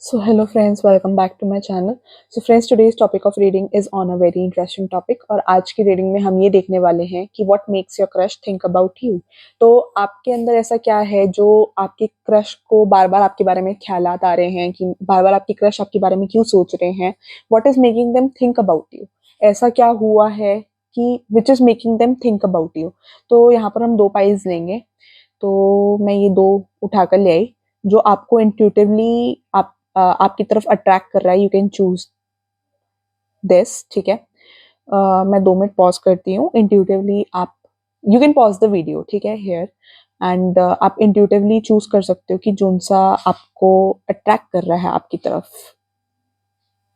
So hello friends, welcome back to my channel. So friends, today's topic of reading is on a very interesting topic और आज की reading में हम ये देखने वाले हैं कि what makes your crush think about you. तो आपके अंदर ऐसा क्या है जो आपके क्रश को बार बार आपके बारे में ख्यालात आ रहे हैं कि बार बार आपकी क्रश आपके बारे में क्यों सोच रहे हैं. What is making them think about you? ऐसा क्या हुआ है कि which is making them think about you. तो यहाँ पर हम दो पाइल्स लेंगे. तो मैं ये दो उठाकर ले आई जो आपको इंट्यूटिवली आपकी तरफ अट्रैक्ट कर रहा है. You can choose this. ठीक है. मैं 2 मिनट पॉज करती हूँ. इंट्यूटिवली आप you can pause the video. ठीक है. हेयर एंड आप इंट्यूटिवली चूज कर सकते हो कि जोन सा आपको अट्रैक्ट कर रहा है आपकी तरफ.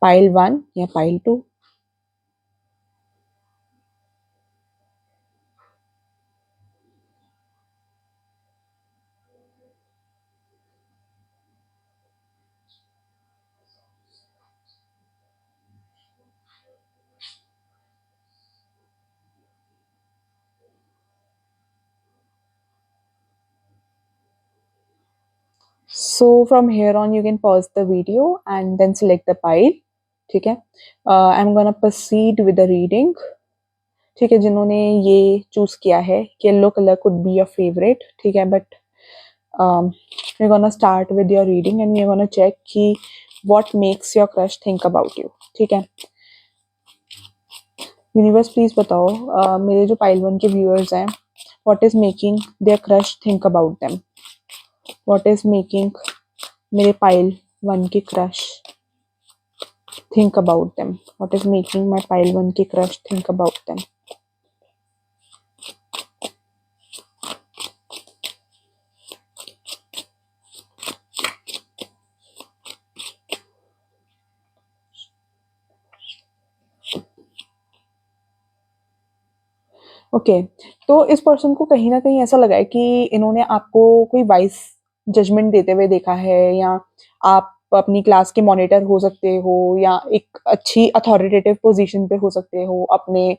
पाइल 1 या pile 2. So from here on you can pause the video and then select the pile. ठीक है. I'm gonna proceed with the reading. ठीक है. जिन्होंने ये चूज किया है yellow colour could be your favourite. ठीक है. But we're gonna start with your reading and we're gonna check कि what makes your crush think about you. ठीक है. यूनिवर्स प्लीज बताओ मेरे जो पाइल 1 के व्यूअर्स हैं what is making their crush think about them. what is making मेरे pile 1 के crush think about them. what is making my pile 1 के crush think about them. Okay. तो इस पर्सन को कहीं ना कहीं ऐसा लगा है कि इन्होंने आपको कोई वाइस जजमेंट देते हुए देखा है या आप अपनी क्लास के मॉनिटर हो सकते हो या एक अच्छी अथॉरिटेटिव पोजीशन पे हो सकते हो अपने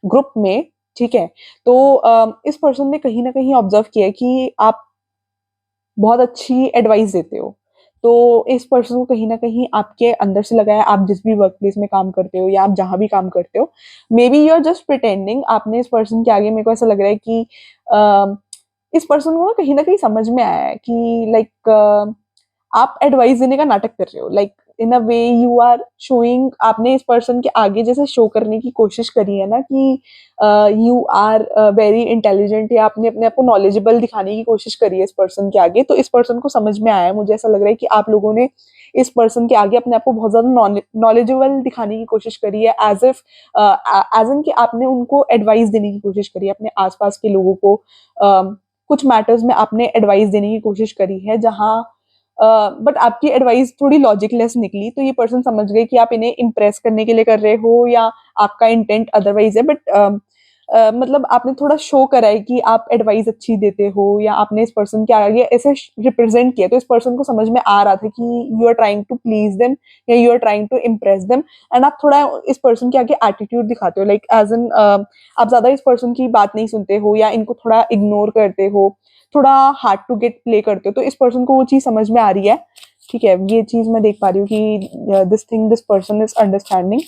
ग्रुप में. ठीक है. तो इस पर्सन ने कहीं ना कहीं ऑब्जर्व किया है कि आप बहुत अच्छी एडवाइस देते हो. तो इस पर्सन को कहीं न कहीं आपके अंदर से लगा है आप जिस भी वर्क प्लेस में काम करते हो या आप जहाँ भी काम करते हो, maybe you are just pretending. आपने इस पर्सन के आगे मेरे को ऐसा लग रहा है कि इस पर्सन को ना कहीं न कहीं समझ में आया है कि आप एडवाइस देने का नाटक कर रहे हो. Like in a way you are showing. आपने इस पर्सन के आगे जैसे शो करने की कोशिश करी है ना कि यू आर वेरी इंटेलिजेंट या आपने अपने आप को नॉलेजेबल दिखाने की कोशिश करी है इस पर्सन के आगे. तो इस पर्सन को समझ में आया है. मुझे ऐसा लग रहा है कि आप लोगों ने इस पर्सन के आगे अपने आप को बहुत ज्यादा नॉलेजेबल दिखाने की कोशिश करी है एज इफ एज इन कि आपने उनको एडवाइस देने की कोशिश करी है अपने आसपास के लोगों को. कुछ मैटर्स में आपने एडवाइस देने की कोशिश करी है जहाँ बट आपकी एडवाइस थोड़ी लॉजिकलेस निकली. तो ये पर्सन समझ गए कि आप इन्हें इम्प्रेस करने के लिए कर रहे हो या आपका इंटेंट अदरवाइज है. बट मतलब आपने थोड़ा शो करा है कि आप एडवाइस अच्छी देते हो या आपने इस पर्सन के आगे ऐसे रिप्रेजेंट किया. तो इस पर्सन को समझ में आ रहा था कि you are trying to please them या you are trying to impress them. And आप थोड़ा इस पर्सन के आगे एटीट्यूड दिखाते हो. लाइक एज एन आप ज्यादा इस पर्सन की बात नहीं सुनते हो या इनको थोड़ा इग्नोर करते हो. थोड़ा हार्ड टू गेट प्ले करते हो. तो इस पर्सन को वो चीज समझ में आ रही है. ठीक है. ये चीज मैं देख पा रही हूँ कि this thing this person is understanding.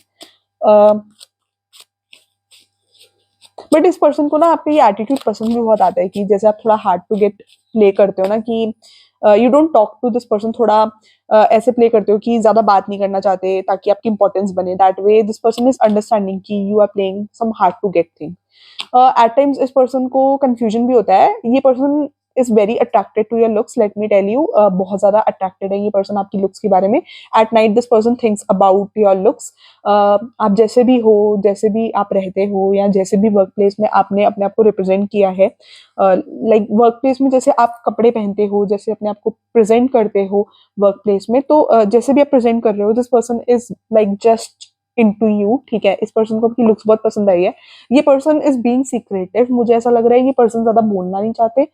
But इस पर्सन को ना आपका ये एटीट्यूड पसंद भी बहुत आता है कि जैसे आप थोड़ा हार्ड टू गेट प्ले करते हो ना कि you don't talk to this person. थोड़ा ऐसे प्ले करते हो कि ज्यादा बात नहीं करना चाहते ताकि आपकी इंपॉर्टेंस बने. That way this person is understanding कि you are playing some hard to get thing. At times इस पर्सन को कंफ्यूजन भी होता है. ये person is very attracted to your looks. Let me tell you बहुत ज्यादा अट्रैक्टेड है ये पर्सन आपकी लुक्स के बारे में. At night this person thinks about your looks. आप जैसे भी हो, जैसे भी आप रहते हो या जैसे भी वर्क प्लेस में आपने अपने आप को रिप्रेजेंट किया है. लाइक वर्क प्लेस में जैसे आप कपड़े पहनते हो, जैसे अपने आप को प्रेजेंट करते हो वर्क प्लेस में. तो जैसे भी आप प्रेजेंट कर रहे हो this person is like just into you. ठीक है. इस पर्सन को आपकी लुक्स बहुत पसंद आई है. ये पर्सन इज बीइंग सीक्रेटिव. मुझे ऐसा लग रहा है ये पर्सन ज्यादा बोलना नहीं चाहते.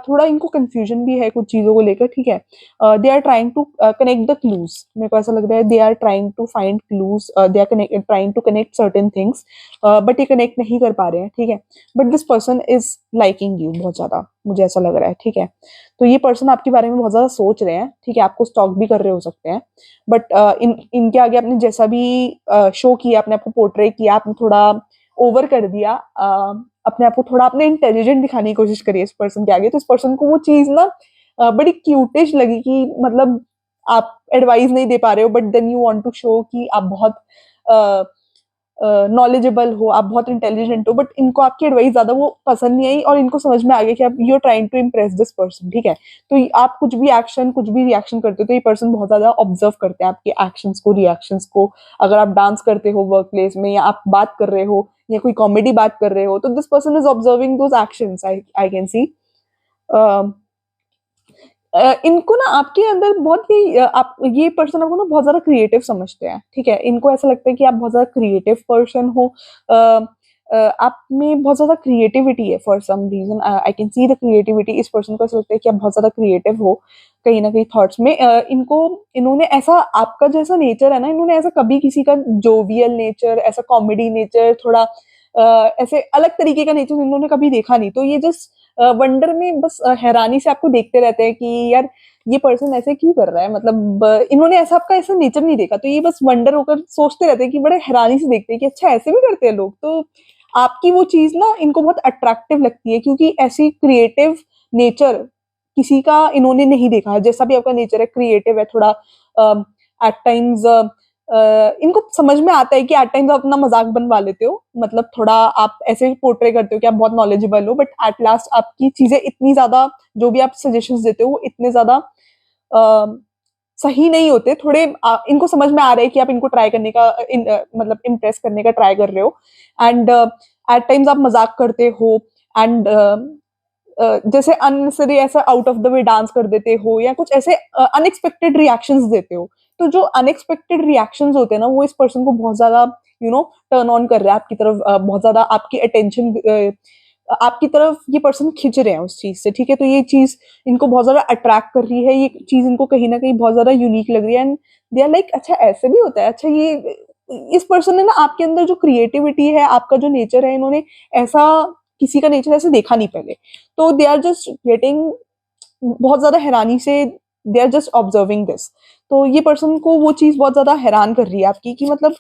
थोड़ा इनको कंफ्यूजन भी है कुछ चीजों को लेकर. ठीक है. They are trying to connect the clues. मेरे को ऐसा लग रहा है they are trying to find clues. They are trying to connect certain things but ये कनेक्ट नहीं कर पा रहे हैं. ठीक है. But this person is liking you बहुत ज्यादा. मुझे ऐसा लग रहा है, ठीक है। तो ये पर्सन आपके बारे में बहुत ज़्यादा सोच रहे हैं, ठीक है, आपको स्टॉक भी कर रहे हो सकते हैं, बट इनके आगे आपने जैसा भी शो किया, अपने आप को पोर्ट्रे किया, आपने थोड़ा ओवर कर दिया, अपने आप को थोड़ा आपने इंटेलिजेंट दिखाने की कोशिश करी है इस पर्सन के आगे, तो इस पर्सन को वो चीज़ ना बड़ी क्यूटिश लगी कि मतलब आप एडवाइस नहीं दे पा रहे हो, but then you want to show कि आप बहुत नॉलेजेबल हो, आप बहुत इंटेलिजेंट हो, बट इनको आपकी एडवाइस ज्यादा वो पसंद नहीं आई और इनको समझ में आ गया कि आप you are trying to impress this person, ठीक है। तो आप कुछ भी एक्शन, कुछ भी रिएक्शन करते हो तो ये पर्सन बहुत ज्यादा ऑब्जर्व करते हैं आपके एक्शंस को, रिएक्शंस को। अगर आप डांस करते हो वर्क प्लेस में, या आप बात कर रहे हो, या कोई कॉमेडी बात कर रहे हो, तो this person is observing those actions, I can सी। इनको ना आपके अंदर बहुत ही आप ये पर्सन आपको ना बहुत ज्यादा क्रिएटिव समझते हैं, ठीक है। इनको ऐसा लगता है कि आप बहुत ज्यादा क्रिएटिव पर्सन हो, आप में बहुत ज्यादा क्रिएटिविटी है for some reason, I can see the creativity. इस पर्सन को ऐसा लगता है कि आप बहुत ज्यादा क्रिएटिव हो कहीं ना कहीं थॉट्स में। इनको इन्होंने ऐसा आपका जैसा नेचर है ना, इन्होंने ऐसा कभी किसी का जोवियल नेचर, ऐसा कॉमेडी नेचर, थोड़ा ऐसे अलग तरीके का नेचर इन्होंने कभी देखा नहीं। तो ये जस्ट वंडर में बस हैरानी से आपको देखते रहते हैं कि यार ये पर्सन ऐसे क्यों कर रहा है, मतलब इन्होंने ऐसा आपका ऐसा नेचर नहीं देखा, तो ये बस वंडर होकर सोचते रहते हैं कि बड़े हैरानी से देखते हैं कि अच्छा ऐसे भी करते हैं लोग। तो आपकी वो चीज ना इनको बहुत अट्रैक्टिव लगती है, क्योंकि ऐसी क्रिएटिव नेचर किसी का इन्होंने नहीं देखा है। जैसा भी आपका नेचर है, क्रिएटिव है थोड़ा, एट टाइम्स इनको समझ में आता है कि एट टाइम्स आप अपना मजाक बनवा लेते हो, मतलब थोड़ा आप ऐसे पोर्ट्रे करते हो कि आप बहुत नॉलेजेबल हो, बट एट लास्ट आपकी चीजें इतनी ज्यादा, जो भी आप सजेशंस देते हो वो इतने ज्यादा सही नहीं होते। थोड़े इनको समझ में आ रहा है कि आप इनको ट्राई करने का मतलब इम्प्रेस करने का ट्राई कर रहे हो, एंड एट टाइम्स आप मजाक करते हो, एंड जैसे अननेसेसरी ऐसा out of the way dance कर देते हो, या कुछ ऐसे अनएक्सपेक्टेड रिएक्शंस देते हो। तो जो अनएक्सपेक्टेड रिएक्शंस होते हैं ना, वो इस पर्सन को बहुत ज्यादा टर्न ऑन कर रहा है आपकी तरफ, बहुत ज्यादा आपकी अटेंशन आपकी तरफ ये पर्सन खींच रहे हैं उस चीज से, ठीक है। तो ये चीज इनको बहुत ज्यादा अट्रैक्ट कर रही है, ये चीज इनको कहीं ना कहीं बहुत ज्यादा यूनिक लग रही है, एंड दे आर लाइक अच्छा ऐसे भी होता है, अच्छा ये इस पर्सन ने ना आपके अंदर जो क्रिएटिविटी है, आपका जो नेचर है, इन्होंने ऐसा किसी का नेचर ऐसे देखा नहीं पहले। तो दे आर जस्ट गेटिंग बहुत ज्यादा हैरानी से, they are just observing this. तो ये पर्सन को वो चीज बहुत ज्यादा हैरान कर रही है आपकी, कि मतलब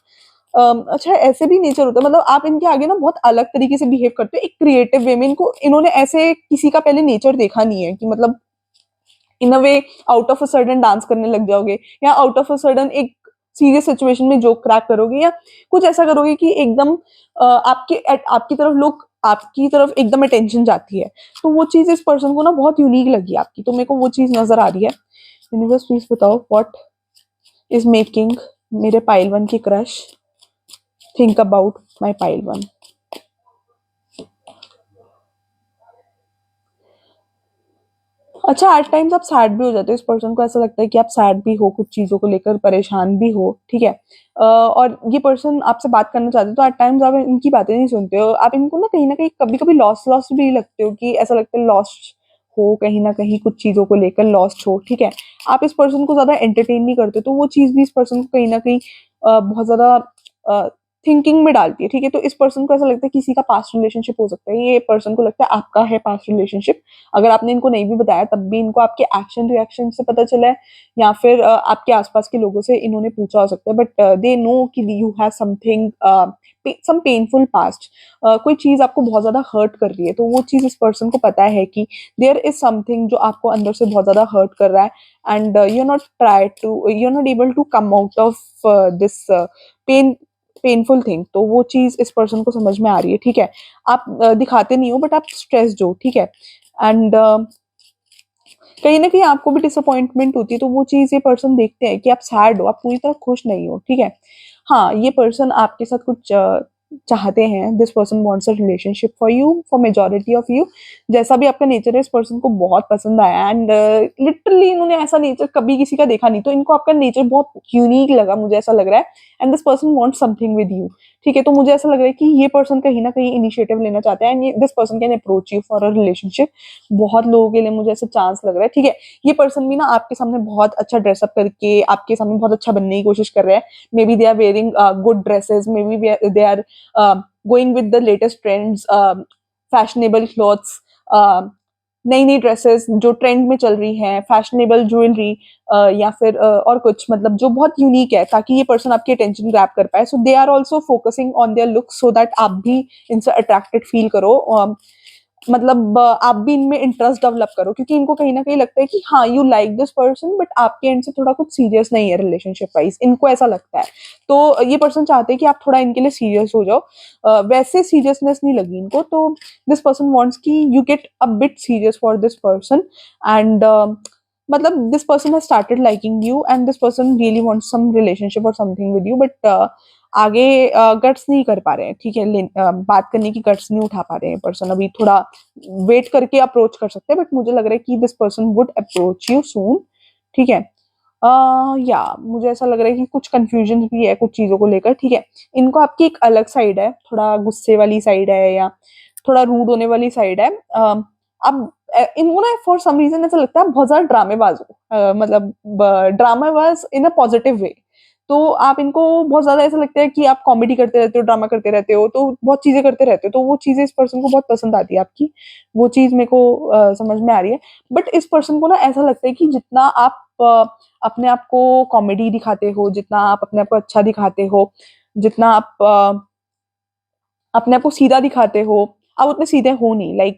अच्छा ऐसे भी नेचर होता है, मतलब आप इनके आगे ना बहुत अलग तरीके से बिहेव करते हो एक क्रिएटिव वे में। इनको इन्होंने ऐसे किसी का पहले नेचर देखा नहीं है, कि मतलब in a way out of a sudden dance करने लग जाओगे, या आउट ऑफ अ सडन एक सीरियस सिचुएशन में जोक क्रैक करोगे, या कुछ ऐसा करोगे कि एकदम आपकी तरफ लोग, आपकी तरफ एकदम अटेंशन जाती है। तो वो चीज इस पर्सन को ना बहुत यूनिक लगी आपकी, तो मेरे को वो चीज नजर आ रही है। यूनिवर्स प्लीज बताओ व्हाट इज मेकिंग मेरे पाइल वन की crush think about my pile one. अच्छा, एट टाइम्स आप सैड भी हो जाते हो, इस पर्सन को ऐसा लगता है कि आप सैड भी हो, कुछ चीजों को लेकर परेशान भी हो, ठीक है। और ये पर्सन आपसे बात करना चाहते हो, तो एट टाइम्स आप इनकी बातें नहीं सुनते हो, आप इनको ना कहीं कभी कभी लॉस लॉस भी लगते हो, कि ऐसा लगता है लॉस्ट हो कहीं ना कहीं, कुछ चीजों को लेकर लॉस्ट हो, ठीक है। आप इस पर्सन को ज्यादा एंटरटेन नहीं करते, तो वो चीज भी इस पर्सन को कहीं ना कहीं बहुत ज्यादा थिंकिंग में डालती है, ठीक है। तो इस पर्सन को ऐसा लगता है किसी का पास्ट रिलेशनशिप हो सकता है, ये पर्सन को लगता है आपका है पास्ट रिलेशनशिप। अगर आपने इनको नहीं भी बताया, तब भी इनको आपके एक्शन रिएक्शन से पता चला है, या फिर आपके आसपास के लोगों से इन्होंने पूछा हो सकता है, बट दे नो कि you have something, some painful past, कोई चीज आपको बहुत ज्यादा हर्ट कर रही है, तो वो चीज इस पर्सन को पता है कि देयर इज समथिंग जो आपको अंदर से बहुत ज्यादा हर्ट कर रहा है, and you are not able to come out of this pain painful thing. तो वो चीज इस पर्सन को समझ में आ रही है, ठीक है। आप दिखाते नहीं हो, बट आप स्ट्रेस्ड हो, ठीक है। एंड कहीं ना कहीं आपको भी डिसअपॉइंटमेंट होती है, तो वो चीज ये पर्सन देखते हैं कि आप सैड हो, आप पूरी तरह खुश नहीं हो, ठीक है। हाँ, ये पर्सन आपके साथ कुछ चाहते हैं, this person wants a relationship for you, for majority of you. जैसा भी आपका नेचर है, इस पर्सन को बहुत पसंद आया, एंड लिटरली इन्होंने ऐसा नेचर कभी किसी का देखा नहीं, तो इनको आपका नेचर बहुत यूनिक लगा, मुझे ऐसा लग रहा है। And this person wants something with you, ठीक है। तो मुझे ऐसा लग रहा है कि ये पर्सन कहीं ना कहीं इनिशिएटिव लेना चाहता है, and this person can approach you for a relationship. बहुत लोगों के लिए मुझे ऐसा चांस लग रहा है, ठीक है। ये पर्सन भी ना आपके सामने बहुत अच्छा ड्रेसअप करके आपके सामने बहुत अच्छा बनने की कोशिश कर रहे हैं। Maybe they are wearing good dresses, maybe they are going with the latest trends, fashionable clothes, नई-नई ड्रेसेस जो ट्रेंड में चल रही हैं, फैशनेबल ज्वेलरी या फिर और कुछ मतलब जो बहुत यूनिक है ताकि ये पर्सन आपकी अटेंशन ग्रैब कर पाए। So they are also focusing on their looks so that आप भी इनसे अट्रैक्टेड फील करो। मतलब आप भी इनमें इंटरेस्ट डेवलप करो क्योंकि इनको कहीं न कहीं लगता है कि हाँ, you like this person but आपके एंड से थोड़ा कुछ सीरियस नहीं है रिलेशनशिप वाइज़, इनको ऐसा लगता है। तो ये पर्सन चाहते हैं कि आप थोड़ा इनके लिए सीरियस हो जाओ। वैसे सीरियसनेस नहीं लगी इनको तो दिस पर्सन वांट्स कि you get a bit serious for this person and मतलब this person has started liking you and this person really wants some relationship और समथिंग विद यू बट आगे गट्स नहीं कर पा रहे हैं, ठीक है? बात करने की गट्स नहीं उठा पा रहे हैं पर्सन अभी थोड़ा वेट करके अप्रोच कर सकते हैं बट मुझे लग रहा है कि this person would approach you soon, ठीक है? या मुझे ऐसा लग रहा है कि कुछ कन्फ्यूजन भी है कुछ चीज़ों को लेकर, ठीक है? इनको आपकी एक अलग साइड है, थोड़ा गुस्से वाली साइड है या थोड़ा रूड होने वाली साइड है। अब इनको ना फॉर सम रीज़न ऐसा लगता है आप बहुत ज़्यादा ड्रामेबाज़ हो। मतलब ब ड्रामाबाज़ इन अ पॉज़िटिव वे। तो आप इनको बहुत ज़्यादा ऐसा लगता है कि आप कॉमेडी करते रहते हो, ड्रामा करते रहते हो, तो बहुत चीज़ें करते रहते हो, तो वो चीज़ें इस पर्सन को बहुत पसंद आती है आपकी। वो चीज़ मेरे को समझ में आ रही है। बट इस पर्सन को ना ऐसा लगता है कि जितना आप अपने आप को कॉमेडी दिखाते हो, जितना आप अपने आप को अच्छा दिखाते हो, जितना आप अपने आप को सीधा दिखाते हो, आप उतने सीधे हो नहीं।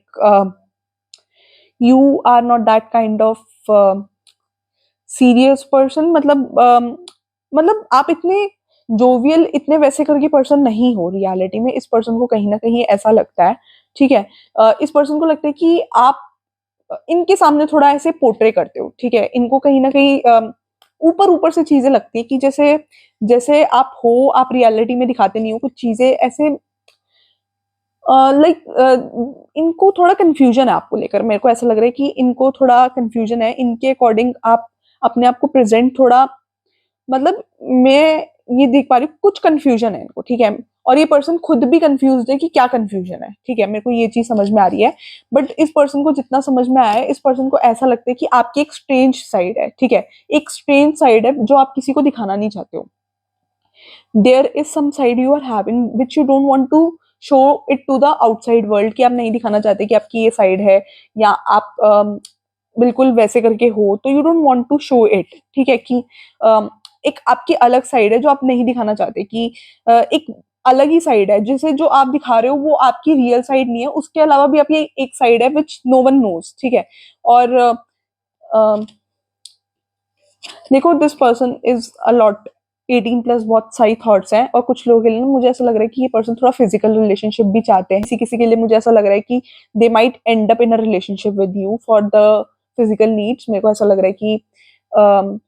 You are not that kind of serious person मतलब आप इतने जोवियल इतने वैसे करके पर्सन नहीं हो रियलिटी में। इस पर्सन को कहीं न कहीं ऐसा लगता है, ठीक है? इस पर्सन को लगता है कि आप इनके सामने थोड़ा ऐसे पोर्ट्रे करते हो, ठीक है? इनको कहीं न कहीं ऊपर-ऊपर से चीज़ें लगती हैं कि जैसे जैसे आप हो, आप रियलिटी में दिखाते नहीं हो। कुछ चीज़ें ऐसे इनको थोड़ा कन्फ्यूज़न है आपको लेकर। मेरे को ऐसा लग रहा है कि इनको थोड़ा कन्फ्यूज़न है। इनके अकॉर्डिंग आप अपने आप को प्रेज़ेंट थोड़ा मतलब मैं ये देख पा रही हूँ कुछ कन्फ्यूज़न है इनको, ठीक है? और ये पर्सन खुद भी कन्फ्यूज़्ड है कि क्या कन्फ्यूज़न है, ठीक है? मेरे को ये चीज़ समझ में आ रही है। बट इस पर्सन को जितना समझ में आया है, इस पर्सन को ऐसा लगता है कि आपकी एक स्ट्रेंज साइड है, ठीक है? एक स्ट्रेंज साइड है जो आप किसी को दिखाना नहीं चाहते हो। There is some side you are having which you don't want to show it to the outside world कि आप नहीं दिखाना चाहते कि आपकी ये साइड है या आप बिल्कुल वैसे करके हो तो you don't want to show it, ठीक है? कि एक आपकी अलग साइड है जो आप नहीं दिखाना चाहते कि एक अलग ही साइड है जैसे जो आप दिखा रहे हो वो आपकी रियल साइड नहीं है, उसके अलावा भी आपकी एक साइड है व्हिच नो वन नोज़, ठीक है? और देखो this person is a lot 18 plus बहुत सारी थॉट्स हैं और कुछ लोगों के लिए ना मुझे ऐसा लग रहा है कि ये पर्सन थोड़ा फिजिकल रिलेशनशिप भी चाहते हैं किसी किसी के लिए मुझे ऐसा लग रहा है कि they might and up in a relationship with you for the physical needs. मेरे को ऐसा लग रहा है कि अम,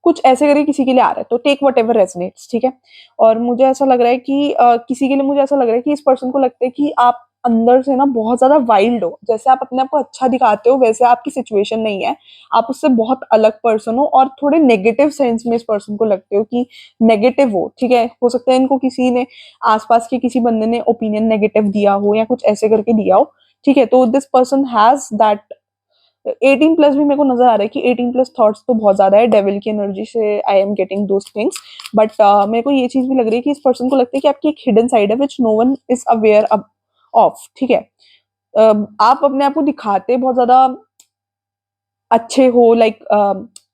कुछ ऐसे करके किसी के लिए आ रहा है तो टेक वट एवर रेजोनेट्स, ठीक है? और मुझे ऐसा लग रहा है कि किसी के लिए मुझे ऐसा लग रहा है कि इस पर्सन को लगता है कि आप अंदर से ना बहुत ज्यादा वाइल्ड हो, जैसे आप अपने आप को अच्छा दिखाते हो वैसे आपकी सिचुएशन नहीं है। आप उससे बहुत अलग पर्सन हो और थोड़े नेगेटिव सेंस में इस पर्सन को लगते हो कि नेगेटिव हो, ठीक है? हो सकता है इनको किसी ने आसपास के किसी बंदे ने ओपिनियन नेगेटिव दिया हो या कुछ ऐसे करके दिया हो, ठीक है? तो this person has that 18 plus भी मेरे को नज़र आ रहा है कि 18 प्लस थॉट्स तो बहुत ज़्यादा है, डेविल की एनर्जी से I am getting those things. But मेरे को ये चीज़ भी लग रही है कि इस पर्सन को लगता है कि आपकी एक हिडन साइड है which no one is aware of, ठीक है? आप अपने आप को दिखाते बहुत ज़्यादा अच्छे हो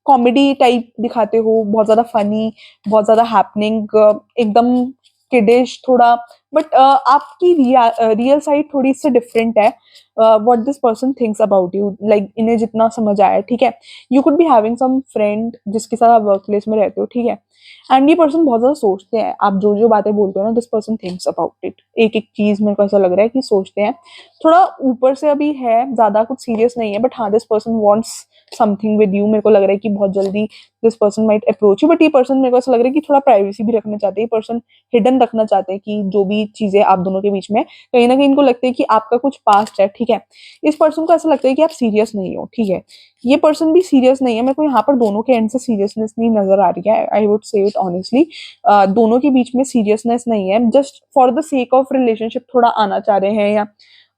कॉमेडी टाइप दिखाते हो, बहुत ज़्यादा फ़नी, बहुत ज़्यादा हैपनिंग एकदम किडिश थोड़ा बट आपकी रियल साइड थोड़ी इससे डिफरेंट है। What this person thinks about you इन्हें जितना समझ आया है, ठीक है? You could be having some friend जिसके साथ आप वर्क प्लेस में रहते हो, ठीक है? एंड ये पर्सन बहुत ज़्यादा सोचते हैं, आप जो-जो बातें बोलते हो ना this person thinks about it. एक-एक चीज़ मेरे को ऐसा लग रहा है कि सोचते हैं। थोड़ा ऊपर से अभी है, ज़्यादा कुछ सीरियस नहीं है बट हाँ, this person wants something with you. मेरे को लग रहा है कि बहुत जल्दी this person might approach you but ये पर्सन मेरे को ऐसा लग रहा है कि थोड़ा प्राइवेसी भी रखना चाहते हैं। ये पर्सन हिडन रखना चाहते हैं कि जो भी चीज़ें आप दोनों के बीच में है, कहीं न कहीं इनको लगता है कि आपका कुछ पास्ट है, ठीक है? इस पर्सन को ऐसा लगता है कि आप सीरियस नहीं हो, ठीक है? ये पर्सन भी सीरियस नहीं है, मेरे को यहाँ पर दोनों के एंड से सीरियसनेस नहीं नज़र आ रही है। आई वुड से इट ऑनेस्टली दोनों के बीच में सीरियसनेस नहीं है, just for the sake of relationship थोड़ा आना चाह रहे हैं या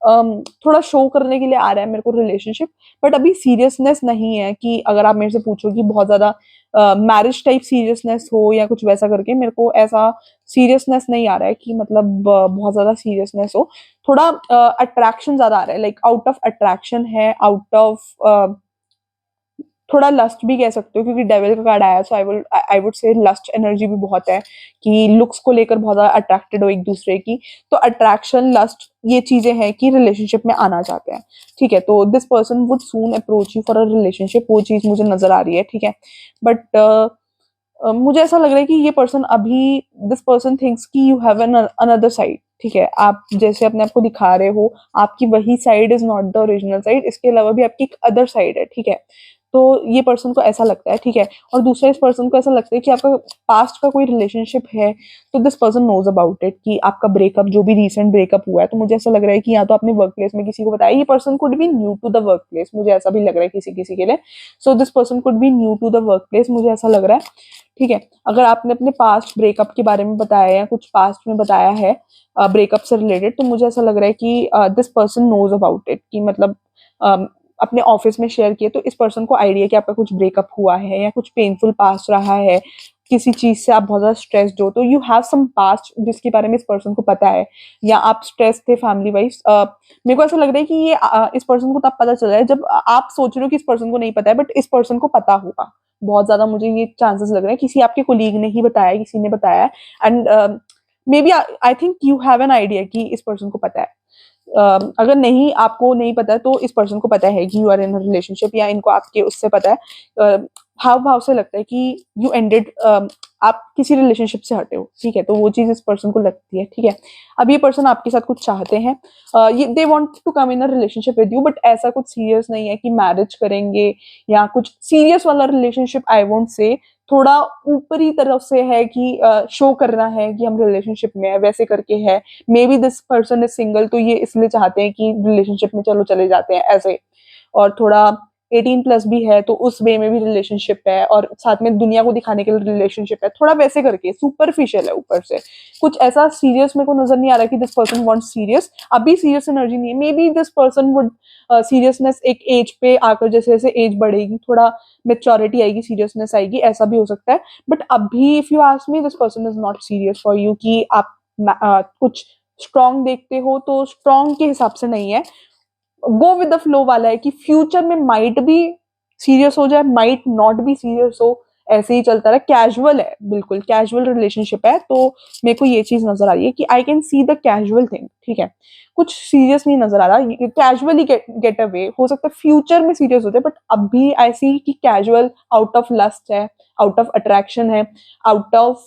थोड़ा शो करने के लिए आ रहा है मेरे को रिलेशनशिप, बट अभी सीरियसनेस नहीं है कि अगर आप मेरे से पूछो कि बहुत ज़्यादा मैरिज टाइप सीरियसनेस हो या कुछ वैसा करके, मेरे को ऐसा सीरियसनेस नहीं आ रहा है कि मतलब बहुत ज़्यादा सीरियसनेस हो। थोड़ा अट्रैक्शन ज़्यादा आ रहा है, लाइक आउट ऑफ अट्रैक्शन है, आउट ऑफ थोड़ा लस्ट भी कह सकते हो क्योंकि डेविल का कार्ड आया, so I would say lust energy भी बहुत है कि लुक्स को लेकर बहुत ज्यादा अट्रैक्टेड हो एक दूसरे की। तो अट्रैक्शन, लस्ट, ये चीजें हैं कि रिलेशनशिप में आना चाहते हैं। ठीक है, तो this person would soon approach you for a relationship, वो चीज मुझे नजर आ रही है। ठीक है, बट मुझे ऐसा लग रहा है कि ये पर्सन अभी, दिस पर्सन थिंक्स कि you have an another side. ठीक है, आप जैसे अपने आप को दिखा रहे हो, आपकी वही side is not the original side, इसके अलावा भी आपकी एक अदर साइड है। ठीक है, तो ये पर्सन को ऐसा लगता है। ठीक है, और दूसरा इस पर्सन को ऐसा लगता है कि आपका पास्ट का कोई रिलेशनशिप है, तो this person knows about it कि आपका ब्रेकअप, जो भी रिसेंट ब्रेकअप हुआ है, तो मुझे ऐसा लग रहा है कि या तो आपने वर्क प्लेस में किसी को बताया, ये person could be new to the workplace, मुझे ऐसा भी लग रहा है किसी किसी के लिए। So this person could be new to the workplace, मुझे ऐसा लग रहा है। ठीक है, अगर आपने अपने पास्ट ब्रेकअप के बारे में बताया या कुछ पास्ट में बताया है ब्रेकअप से रिलेटेड, तो मुझे ऐसा लग रहा है कि this person knows about it कि मतलब अपने ऑफिस में शेयर किए, तो इस पर्सन को आइडिया कि आपका कुछ ब्रेकअप हुआ है या कुछ पेनफुल पास्ट रहा है, किसी चीज से आप बहुत ज्यादा स्ट्रेस्ड हो, तो यू हैव सम पास्ट जिसके बारे में इस पर्सन को पता है, या आप स्ट्रेस थे फैमिली वाइज। मेरे को ऐसा लग रहा है कि ये इस पर्सन को तब पता चला है जब आप सोच रहे हो कि इस पर्सन को नहीं पता है, बट इस पर्सन को पता होगा। बहुत ज्यादा मुझे ये चांसेस लग रहे हैं, किसी आपके कोलीग ने ही बताया, किसी ने बताया, and maybe I think you have an idea कि इस पर्सन को पता है। अगर नहीं, आपको नहीं पता है, तो इस पर्सन को पता है कि यू आर इन रिलेशनशिप, या इनको आपके उससे पता है, हाव भाव से लगता है कि यू एंडेड, आप किसी रिलेशनशिप से हटे हो। ठीक है, तो वो चीज इस पर्सन को लगती है। ठीक है, अब ये पर्सन आपके साथ कुछ चाहते हैं, ये they want to come in a relationship with you, but ऐसा कुछ सीरियस नहीं है कि मैरिज करेंगे या कुछ सीरियस वाला रिलेशनशिप, आई वोंट से। थोड़ा ऊपरी तरफ से है कि शो करना है कि हम रिलेशनशिप में है, वैसे करके है। May be this person is single, तो ये इसलिए चाहते हैं कि रिलेशनशिप में चलो चले जाते हैं ऐसे, और थोड़ा 18 प्लस भी है, तो उस वे में भी रिलेशनशिप है, और साथ में दुनिया को दिखाने के लिए रिलेशनशिप है, थोड़ा वैसे करके सुपरफिशियल है ऊपर से। कुछ ऐसा सीरियस मेरे को नजर नहीं आ रहा कि दिस पर्सन वांट सीरियस, अभी सीरियस एनर्जी नहीं है। May be this person would seriousness एक एज पे आकर, जैसे जैसे एज बढ़ेगी, थोड़ा मेच्योरिटी आएगी, सीरियसनेस आएगी, ऐसा भी हो सकता है। बट अभी if you ask me, this person is not serious for you कि आप कुछ स्ट्रॉन्ग देखते हो, तो स्ट्रॉन्ग के हिसाब से नहीं है, गो विद द फ्लो वाला है कि फ्यूचर में माइट भी सीरियस हो जाए, माइट नॉट बी सीरियस हो, ऐसे ही चलता रहा, कैजुअल है, बिल्कुल कैजुअल रिलेशनशिप है। तो मेरे को ये चीज नजर आ रही है कि आई can see the casual thing. ठीक है, कुछ सीरियस नहीं नजर आ रहा, कैजुअली गेट अवे, हो सकता है फ्यूचर में सीरियस हो जाए, बट अभी आई सी कि कैजुअल, आउट ऑफ लस्ट है, आउट ऑफ अट्रैक्शन है, आउट ऑफ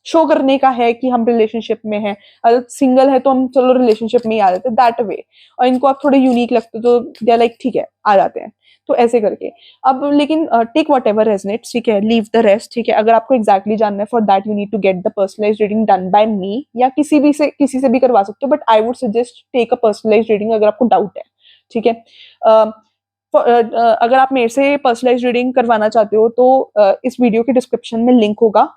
शो करने का है कि हम रिलेशनशिप में हैं। अगर सिंगल है तो हम चलो रिलेशनशिप में ही आ जाते, दैट वे। और इनको आप थोड़े यूनिक लगते तो दे लाइक ठीक है, आ जाते हैं, तो ऐसे करके। अब लेकिन टेक वट एवर रेजनेट्स, ठीक है, लीव द रेस्ट। ठीक है, अगर आपको एक्जैक्टली जानना है, for that you need to get the personalised reading done by me, या किसी से भी करवा सकते हो, but I would suggest take a personalised reading अगर आपको डाउट है। ठीक है, अगर आप मेरे से पर्सनलाइज्ड रीडिंग करवाना चाहते हो, तो इस वीडियो के डिस्क्रिप्शन में लिंक होगा,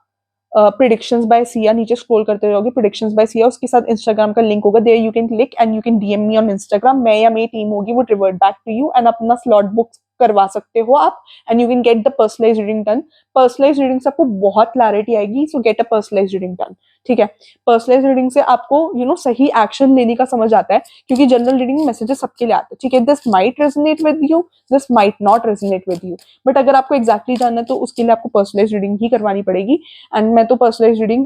प्रिडिक्शंस बाय सिया, नीचे स्क्रॉल करते रहोगे, प्रिडिक्शंस बाय सिया, उसके साथ इंस्टाग्राम का लिंक होगा, there you can click and you can DM me on Instagram, मैं या मेरी टीम होगी वो revert back to you, and अपना स्लॉट बुक करवा सकते हो आप, and you can get the personalised reading done. Personalised reading से आपको बहुत क्लैरिटी आएगी, so get a personalised reading done. ठीक है, पर्सनलाइज्ड रीडिंग से आपको सही एक्शन लेने का समझ आता है, क्योंकि जनरल रीडिंग मैसेजेस सबके लिए आते हैं। ठीक है, this might resonate with you, this might not resonate with you, but अगर आपको एक्जैक्टली जानना है, तो उसके लिए आपको पर्सनलाइज्ड रीडिंग ही करवानी पड़ेगी। एंड मैं तो पर्सनलाइज रीडिंग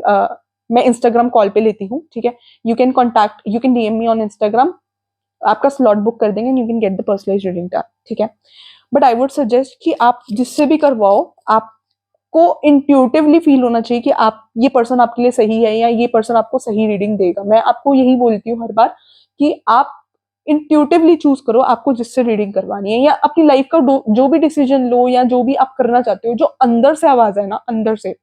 मैं इंस्टाग्राम कॉल पे लेती हूँ। ठीक है, you can DM me on Instagram, आपका स्लॉट बुक कर देंगे, you can get the personalise reading done. ठीक है, बट आई वुड सजेस्ट कि आप जिससे भी करवाओ, आपको इंट्यूटिवली फील होना चाहिए कि आप, ये पर्सन आपके लिए सही है, या ये पर्सन आपको सही रीडिंग देगा। मैं आपको यही बोलती हूँ हर बार कि आप इंट्यूटिवली चूज करो आपको जिससे रीडिंग करवानी है, या अपनी लाइफ का जो भी डिसीजन लो, या जो भी आप करना चाहते हो, जो अंदर से आवाज है ना, अंदर से,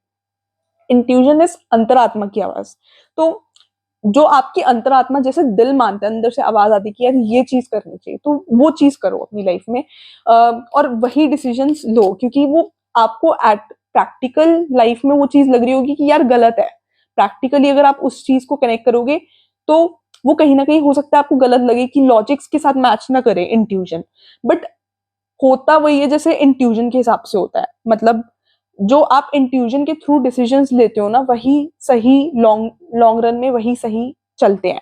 इंट्यूजन इज अंतरात्मा की आवाज। तो जो आपकी अंतरात्मा, जैसे दिल मानता है, अंदर से आवाज आती है कि यार ये चीज करनी चाहिए, तो वो चीज करो अपनी लाइफ में, और वही डिसीजन लो, क्योंकि वो आपको एट प्रैक्टिकल लाइफ में वो चीज लग रही होगी कि यार गलत है। प्रैक्टिकली अगर आप उस चीज को कनेक्ट करोगे, तो वो कहीं ना कहीं हो सकता है आपको गलत लगे कि लॉजिक्स के साथ मैच ना करे इंट्यूजन, बट होता वही है जैसे इंट्यूजन के हिसाब से होता है। मतलब जो आप इंट्यूजन के थ्रू डिसीजंस लेते हो ना, वही सही, लॉन्ग लॉन्ग रन में वही सही चलते हैं।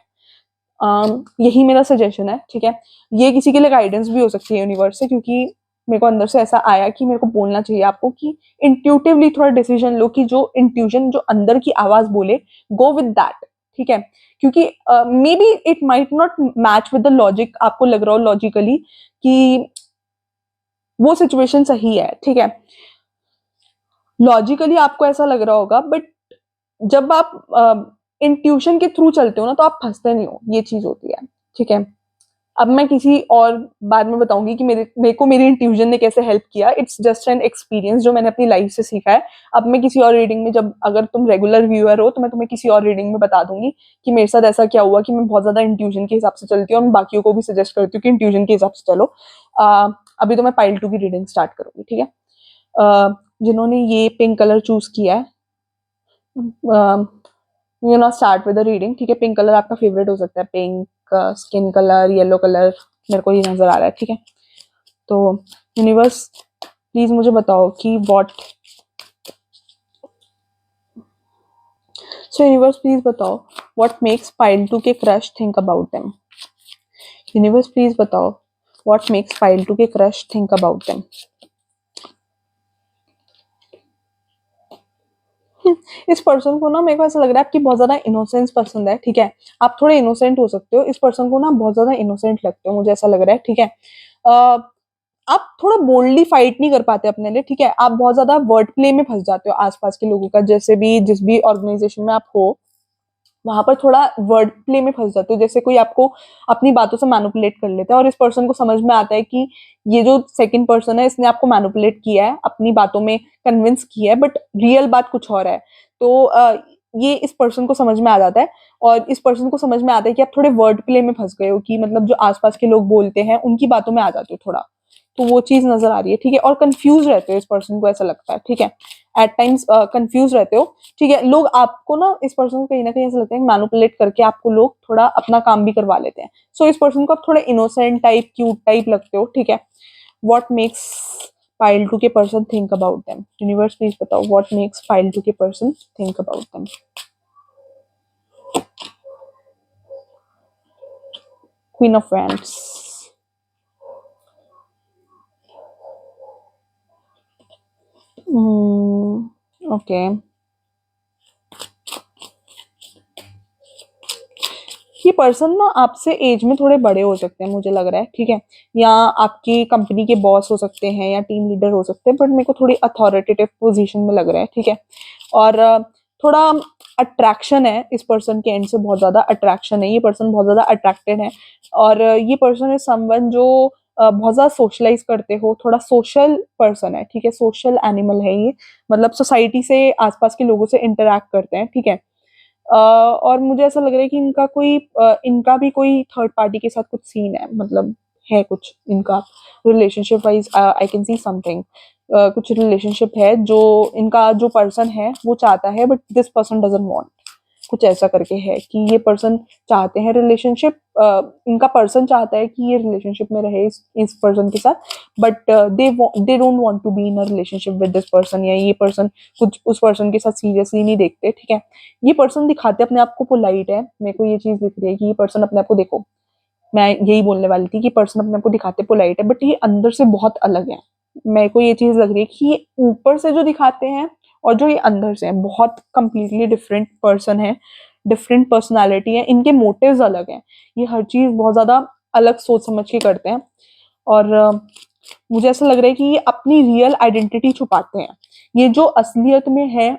यही मेरा सजेशन है, ठीक है। ये किसी के लिए गाइडेंस भी हो सकती है यूनिवर्स से, क्योंकि मेरे को अंदर से ऐसा आया कि मेरे को बोलना चाहिए आपको कि इंट्यूटिवली थोड़ा डिसीजन लो, कि जो इंट्यूजन, जो अंदर की आवाज बोले, गो विद दैट, ठीक है। क्योंकि may be it might not match with the logic, आपको लग रहा हो लॉजिकली कि वो सिचुएशन सही है, ठीक है, लॉजिकली आपको ऐसा लग रहा होगा, बट जब आप इंट्यूशन के थ्रू चलते हो ना, तो आप फंसते नहीं हो, ये चीज होती है, ठीक है। अब मैं किसी और बाद में बताऊंगी कि मेरे को मेरी इंट्यूजन ने कैसे हेल्प किया। इट्स जस्ट एन एक्सपीरियंस जो मैंने अपनी लाइफ से सीखा है। अब मैं किसी और रीडिंग में, जब अगर तुम रेगुलर व्यूअर हो, तो मैं तुम्हें किसी और रीडिंग में बता दूंगी कि मेरे साथ ऐसा क्या हुआ, कि मैं बहुत ज्यादा इंट्यूजन के हिसाब से चलती हूँ, और मैं बाकियों को भी सजेस्ट करती हूँ कि इंट्यूजन के हिसाब से चलो। अभी तो मैं पाइल 2 की रीडिंग स्टार्ट करूंगी, ठीक है। जिन्होंने ये पिंक कलर चूज किया है, you know start with the reading, ठीक है। पिंक कलर आपका फेवरेट हो सकता है, pink skin colour, yellow colour, मेरे को ये नजर आ रहा है, ठीक है। तो यूनिवर्स प्लीज मुझे बताओ कि यूनिवर्स प्लीज बताओ व्हाट मेक्स पाइल 2 के crush think about them. Universe please बताओ व्हाट मेक्स पाइल 2 के क्रश थिंक अबाउट देम। इस पर्सन को ना, मेरे को ऐसा लग रहा है आपकी बहुत ज्यादा इनोसेंस पसंद है, ठीक है। आप थोड़े इनोसेंट हो सकते हो, इस पर्सन को ना बहुत ज्यादा इनोसेंट लगते हो, मुझे ऐसा लग रहा है, ठीक है। आप थोड़ा बोल्डली फाइट नहीं कर पाते अपने लिए, ठीक है। आप बहुत ज्यादा वर्ड प्ले में फंस जाते हो आसपास के लोगों का, जैसे भी जिस भी ऑर्गेनाइजेशन में आप हो, वहां पर थोड़ा वर्ड प्ले में फंस जाते हो। जैसे कोई आपको अपनी बातों से मैनिपुलेट कर लेता है, और इस पर्सन को समझ में आता है कि ये जो सेकंड पर्सन है, इसने आपको मैनिपुलेट किया है, अपनी बातों में कन्विंस किया है, बट रियल बात कुछ और है। तो ये इस पर्सन को समझ में आ जाता है, और इस पर्सन को समझ में आता है कि आप थोड़े वर्ड प्ले में फंस गए हो, कि मतलब जो आसपास के लोग बोलते हैं उनकी बातों में आ जाते हो थोड़ा। तो वो चीज नजर आ रही है, ठीक है। और कंफ्यूज रहते हो, इस पर्सन को ऐसा लगता है, ठीक है। एट टाइम्स कंफ्यूज रहते हो, ठीक है। लोग आपको ना, इस पर्सन को कहीं ना कहीं ऐसा लगता है मैनिपुलेट करके आपको लोग थोड़ा अपना काम भी करवा लेते हैं। सो इस पर्सन को आप थोड़े इनोसेंट टाइप, क्यूट टाइप लगते हो, ठीक है। व्हाट मेक्स पाइल 2 के person think about them. Universe please बताओ व्हाट मेक्स पाइल 2 के person think about them. Queen of wands. Okay, ये पर्सन ना आपसे एज में थोड़े बड़े हो सकते हैं, मुझे लग रहा है, ठीक है। या आपकी कंपनी के बॉस हो सकते हैं, या टीम लीडर हो सकते हैं, बट मेरे को थोड़ी अथॉरिटेटिव पोजीशन में लग रहा है, ठीक है। और थोड़ा अट्रैक्शन है इस पर्सन के एंड से, बहुत ज्यादा अट्रैक्शन है, ये पर्सन बहुत ज्यादा अट्रैक्टेड है। और ये पर्सन इज समवन जो बहुत ज्यादा सोशलाइज करते हो, थोड़ा सोशल पर्सन है, ठीक है। सोशल एनिमल है ये, मतलब सोसाइटी से, आसपास के लोगों से इंटरेक्ट करते हैं, ठीक है। और मुझे ऐसा लग रहा है कि इनका भी कोई थर्ड पार्टी के साथ कुछ सीन है, मतलब है कुछ इनका relationship wise, I can see something. कुछ रिलेशनशिप है जो इनका जो पर्सन है वो चाहता है, but this person doesn't want, कुछ ऐसा करके है कि ये पर्सन चाहते हैं रिलेशनशिप, इनका पर्सन चाहता है कि ये रिलेशनशिप में रहे इस पर्सन के साथ, but they don't want to be in a relationship with this person, या ये पर्सन कुछ उस पर्सन के साथ सीरियसली नहीं देखते, ठीक है। ये पर्सन दिखाते अपने आप को पोलाइट है, मेरे को ये चीज दिख रही है कि ये पर्सन अपने आप को, देखो मैं यही बोलने वाली थी कि पर्सन अपने आप को दिखाते पोलाइट है, बट ये अंदर से बहुत अलग है। मेरे को ये चीज लग रही है कि ये ऊपर से जो दिखाते हैं, और जो ये अंदर से है, बहुत कंप्लीटली डिफरेंट पर्सन है, डिफरेंट पर्सनालिटी है, इनके मोटिव्स अलग हैं। ये हर चीज बहुत ज्यादा अलग सोच समझ के करते हैं। और मुझे ऐसा लग रहा है कि ये अपनी रियल आइडेंटिटी छुपाते हैं। ये जो असलियत में है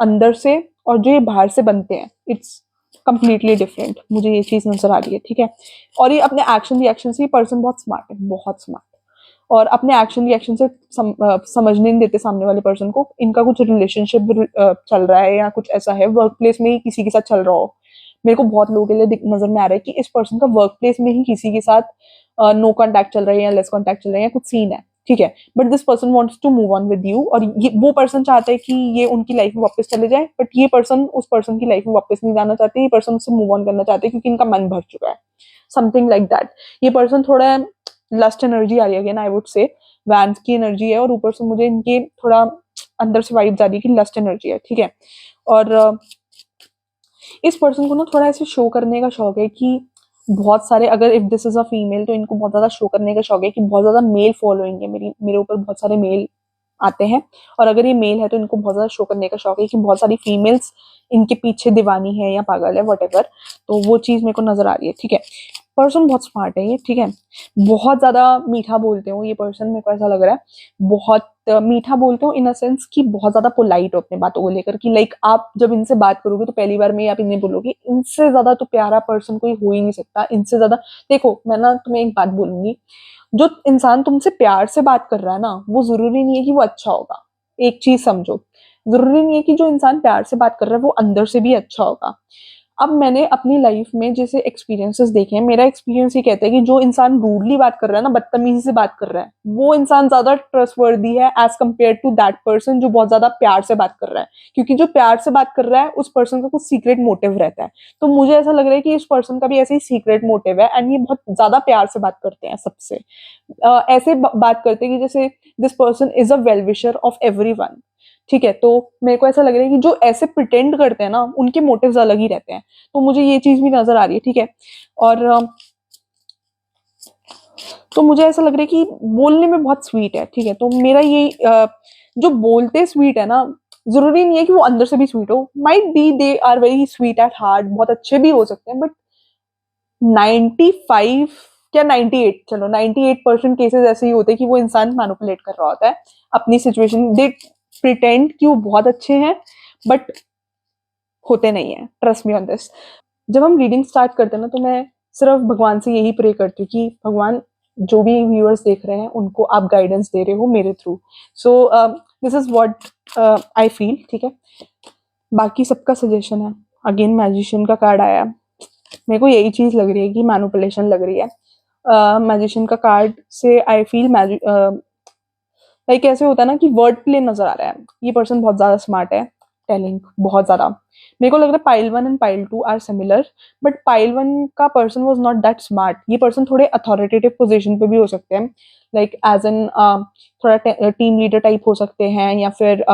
अंदर से, और जो ये बाहर से बनते हैं, इट्स कंप्लीटली डिफरेंट, मुझे ये चीज नजर आ रही है, ठीक है। और ये अपने एक्शन रिएक्शन से, ये पर्सन बहुत स्मार्ट है, बहुत स्मार्ट, और अपने एक्शन रिएक्शन से समझने नहीं देते सामने वाले पर्सन को। इनका कुछ रिलेशनशिप चल रहा है, या कुछ ऐसा है वर्क प्लेस में ही किसी के साथ चल रहा हो। मेरे को बहुत लोगों के लिए नजर में आ रहा है कि इस पर्सन का वर्क प्लेस में ही किसी के साथ नो कांटेक्ट चल रहा है, या लेस कांटेक्ट चल रहा है, या कुछ सीन है। ठीक है, but this person wants to move on with you, और ये वो पर्सन चाहता है कि ये उनकी लाइफ में वापस चले जाए, बट ये पर्सन उस पर्सन की लाइफ में वापस नहीं जाना चाहते, ये पर्सन उससे मूव ऑन करना चाहते हैं क्योंकि इनका मन भर चुका है, समथिंग लाइक दैट। ये पर्सन थोड़ा लस्ट एनर्जी आ रही है, अगेन आई वुड से वैंस की एनर्जी है, और ऊपर से मुझे इनके थोड़ा अंदर से वाइब्स आ रही है कि लस्ट एनर्जी है, ठीक है। और इस पर्सन को ना थोड़ा ऐसे शो करने का शौक है कि बहुत सारे, अगर if this is a female, तो इनको बहुत ज्यादा शो करने का शौक है कि बहुत ज्यादा मेल फॉलोइंग है, मेरे ऊपर बहुत सारे मेल आते हैं, और अगर ये मेल है तो इनको बहुत ज्यादा शो करने का शौक है कि बहुत सारी फीमेल्स इनके पीछे दीवानी है या पागल है, वट, तो वो चीज मेरे को नजर आ रही है, ठीक है। पर्सन बहुत स्मार्ट है ये, ठीक है। बहुत ज्यादा मीठा बोलते हो ये पर्सन, मेरे को ऐसा लग रहा है बहुत मीठा बोलते हो, इन अ सेंस कि बहुत ज्यादा पोलाइट हो अपने बातों को लेकर, कि लाइक आप जब इनसे बात करोगे तो पहली बार में आप इन्हें बोलोगे, इनसे ज्यादा तो प्यारा पर्सन कोई हो ही नहीं सकता, इनसे ज्यादा। देखो, मैं ना तुम्हें एक बात बोलूंगी, जो इंसान तुमसे प्यार से बात कर रहा है ना, वो जरूरी नहीं है कि वो अच्छा होगा। एक चीज समझो, जरूरी नहीं है कि जो इंसान प्यार से बात कर रहा है वो अंदर से भी अच्छा होगा। अब मैंने अपनी लाइफ में जैसे एक्सपीरियंसेस देखे हैं, मेरा एक्सपीरियंस ये कहता है कि जो इंसान रूडली बात कर रहा है ना, बदतमीजी से बात कर रहा है, वो इंसान ज्यादा ट्रस्टवर्दी है as compared to that person जो बहुत ज्यादा प्यार से बात कर रहा है। क्योंकि जो प्यार से बात कर रहा है उस पर्सन का कुछ सीक्रेट मोटिव रहता है। तो मुझे ऐसा लग रहा है कि इस पर्सन का भी ऐसे ही सीक्रेट मोटिव है, एंड ये बहुत ज्यादा प्यार से बात करते हैं सबसे। ऐसे बात करते हैं कि जैसे this person is a well wisher of everyone, ठीक है। तो मेरे को ऐसा लग रहा है कि जो ऐसे प्रिटेंड करते हैं ना, उनके मोटिव्स अलग ही रहते हैं। तो मुझे ये चीज भी नजर आ रही है, ठीक है। और तो मुझे ऐसा लग रहा है कि बोलने में बहुत स्वीट है, ठीक है। तो मेरा ये जो बोलते स्वीट है ना, जरूरी नहीं है कि वो अंदर से भी स्वीट हो, might be they are very sweet at heart, बहुत अच्छे भी हो सकते हैं, बट 95 क्या 98, चलो 98% केसेस ऐसे ही होते हैं कि वो इंसान मैनिपुलेट कर रहा होता है अपनी सिचुएशन, दे प्रिटेंड कि वो बहुत अच्छे हैं, बट होते नहीं है, ट्रस्ट मी ऑन दिस। जब हम रीडिंग स्टार्ट करते हैं ना, तो मैं सिर्फ भगवान से यही प्रे करती हूँ कि भगवान, जो भी व्यूअर्स देख रहे हैं उनको आप गाइडेंस दे रहे हो मेरे through, so this is what I feel, ठीक है। बाकी सबका सजेशन है। अगेन मैजिशियन का कार्ड आया, मेरे को यही चीज लग रही है कि मैनिपुलेशन लग रही है। मैजिशियन का कार्ड से आई फील लाइक ऐसे होता है ना कि वर्ड प्ले नजर आ रहा है, ये पर्सन बहुत ज्यादा स्मार्ट है, टेलिंग बहुत ज्यादा। मेरे को लग रहा है pile 1 and pile 2 are similar, but pile 1 का person was not that smart, ये पर्सन थोड़े अथॉरिटेटिव पोजीशन पे भी हो सकते हैं, लाइक एज एन थोड़ा टीम लीडर टाइप हो सकते हैं, या फिर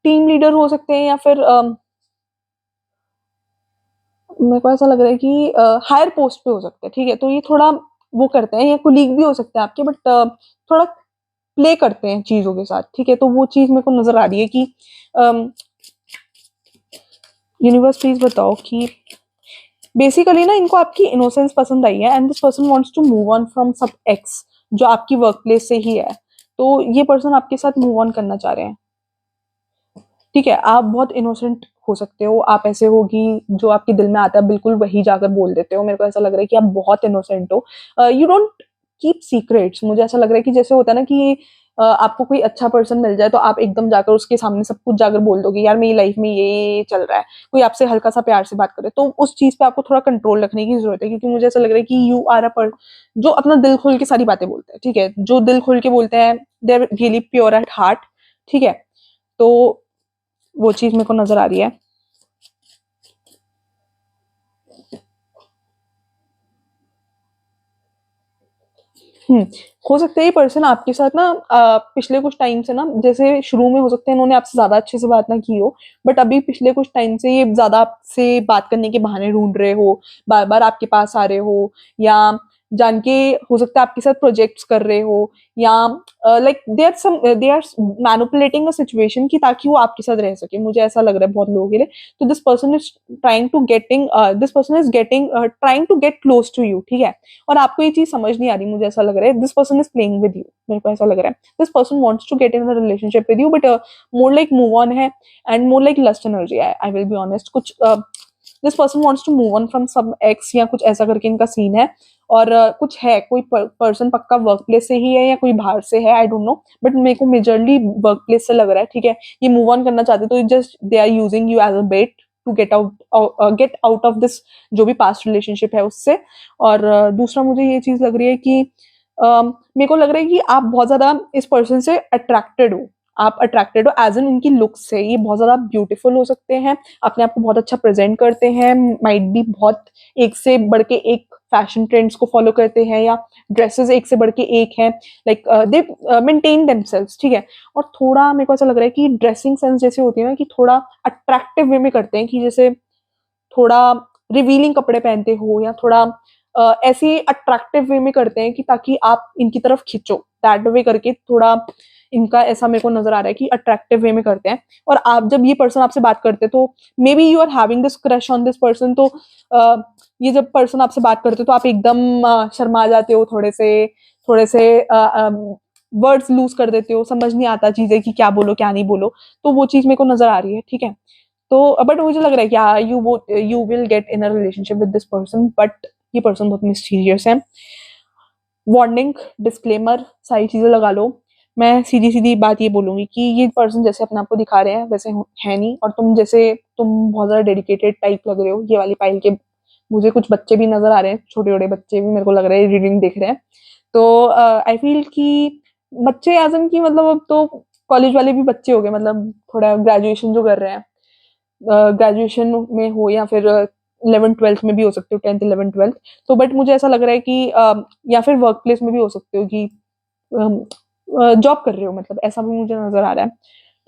टीम लीडर हो सकते हैं, या फिर मेरे को ऐसा लग रहा है कि हायर पोस्ट पे हो सकते हैं, ठीक है। तो ये थोड़ा वो करते हैं, या कुलीग भी हो सकते हैं आपके, बट थोड़ा प्ले करते हैं चीजों के साथ, ठीक है। तो वो चीज मेरे को नजर आ रही है कि यूनिवर्स प्लीज बताओ कि बेसिकली ना इनको आपकी इनोसेंस पसंद आई है, and this person wants to move on from सब एक्स जो आपकी वर्क प्लेस से ही है। तो ये पर्सन आपके साथ मूव ऑन करना चाह रहे हैं, ठीक है। आप बहुत इनोसेंट हो सकते हो, आप ऐसे हो कि जो आपके दिल में आता है बिल्कुल वही जाकर बोल देते हो। मेरे को ऐसा लग रहा है कि आप बहुत इनोसेंट हो, यू डोंट कीप सीक्रेट्स। मुझे ऐसा लग रहा है कि जैसे होता है ना कि आपको कोई अच्छा पर्सन मिल जाए तो आप एकदम जाकर उसके सामने सब कुछ जाकर बोल दोगे, यार मेरी लाइफ में ये चल रहा है। कोई आपसे हल्का सा प्यार से बात करे तो उस चीज पे आपको थोड़ा कंट्रोल रखने की जरूरत है, क्योंकि मुझे ऐसा लग रहा है कि यू आर अ जो अपना दिल खोल के सारी बातें बोलते हैं, ठीक है। जो दिल खोल के बोलते हैं, they are really pure at heart, ठीक है। तो वो चीज मेरे को नजर आ रही है। हम्म, हो सकता है ये पर्सन आपके साथ ना पिछले कुछ टाइम से ना, जैसे शुरू में हो सकता है इन्होंने आपसे ज्यादा अच्छे से बात ना की हो, बट अभी पिछले कुछ टाइम से ये ज्यादा आपसे बात करने के बहाने ढूंढ रहे हो, बार बार आपके पास आ रहे हो, या जान के हो सकता है आपके साथ प्रोजेक्ट्स कर रहे हो, या like they are manipulating a situation की ताकि वो आपके साथ रह सके। मुझे ऐसा लग रहा है बहुत लोगों के लिए। तो this person is getting trying to get close to you, ठीक है। और आपको ये चीज समझ नहीं आ रही, मुझे ऐसा लग रहा है this person is playing with you, मेरे को ऐसा लग रहा है this person wants to get in a relationship with you, but more like move on है, and more like lust energy है, आई विल बी ऑनेस्ट। कुछ this person wants to move on from सब ex या कुछ ऐसा करके इनका scene है। और कुछ है, कोई पर्सन पक्का वर्क प्लेस से ही है या कोई बाहर से है, आई डोंट नो, बट मेरे को मेजरली वर्क प्लेस से लग रहा है, ठीक है। ये मूव ऑन करना चाहते तो just they are using you as a bait, to get out of this जो भी पास्ट रिलेशनशिप है उससे। और दूसरा मुझे ये चीज लग रही है कि मेरे को लग रहा है कि आप बहुत ज्यादा इस पर्सन से अट्रैक्टेड हो। आप अट्रैक्टेड हो एज एन उनकी लुक से। ये बहुत ज्यादा ब्यूटीफुल हो सकते हैं, अपने आप को बहुत अच्छा प्रेजेंट करते हैं, माइट भी बहुत एक से बढ़ के एक फैशन ट्रेंड्स को फॉलो करते हैं, या ड्रेसेस एक से बढ़ के एक हैं, लाइक दे मेंटेन देमसेल्व्स, ठीक है। और थोड़ा मेरे को ऐसा लग रहा है कि ड्रेसिंग सेंस जैसे होती है ना, कि थोड़ा अट्रैक्टिव वे में करते हैं, कि जैसे थोड़ा रिवीलिंग कपड़े पहनते हो, या थोड़ा ऐसे अट्रैक्टिव वे में करते हैं कि ताकि आप इनकी तरफ खिंचो, दैट वे करके थोड़ा इनका ऐसा मेरे को नजर आ रहा है कि अट्रैक्टिव वे में करते हैं। और आप जब ये पर्सन आपसे बात करते हैं तो maybe you are having this crush on this person, तो ये जब पर्सन आपसे बात करते हो तो आप एकदम शर्मा जाते हो, थोड़े से वर्ड्स लूज कर देते हो, समझ नहीं आता चीजें कि क्या बोलो क्या नहीं बोलो। तो वो चीज मेरे को नजर आ रही है, ठीक है। तो बट मुझे लग रहा है कि हाँ, you will get in a relationship with this person, but ये पर्सन बहुत मिस्टीरियस है। वार्निंग, डिस्क्लेमर, सारी चीजें लगा लो। मैं सीधी सीधी बात ये बोलूंगी कि ये पर्सन जैसे अपने आप को दिखा रहे हैं वैसे है नहीं, और तुम बहुत ज्यादा डेडिकेटेड टाइप लग रहे हो ये वाली पाइल के। मुझे कुछ बच्चे भी नजर आ रहे हैं, छोटे छोटे बच्चे भी मेरे को लग रहा है रीडिंग देख रहे हैं। तो आई फील कि बच्चे आजम की मतलब अब तो कॉलेज वाले भी बच्चे हो गए, मतलब थोड़ा ग्रेजुएशन जो कर रहे हैं, ग्रेजुएशन में हो या फिर 11th 12th में भी हो सकते हो, 10th 11th 12th। तो बट मुझे ऐसा लग रहा है कि या फिर वर्क प्लेस में भी हो सकते हो कि जॉब कर रहे हो, मतलब ऐसा भी मुझे नजर आ रहा है,